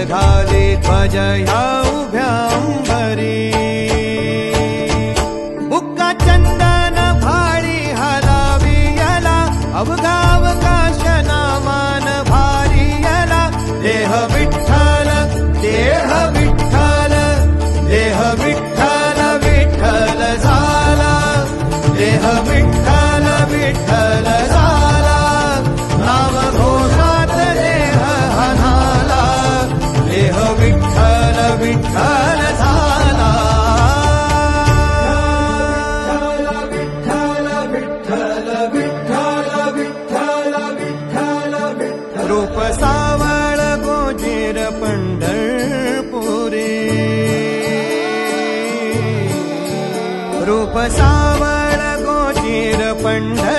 घाली ध्वज ह्या उभ्या अंबरी बुक्का चंदन भाळी हलावी याला अवघावकाश नामान भारी याला देह विठ्ठल देह विठ्ठल देह विठ्ठल विठ्ठल झाला देह विठ्ठल विठ्ठल झाला नाम घोषात देह हनाला देह विठ्ठल विठ्ठल झाला विठ्ठल विठ्ठल विठ्ठल विठ्ठल विठ्ठल विठ्ठल रूप सावळ गोजीर पंढरपुरी रूप सावळ गोजीर पंढरपुरी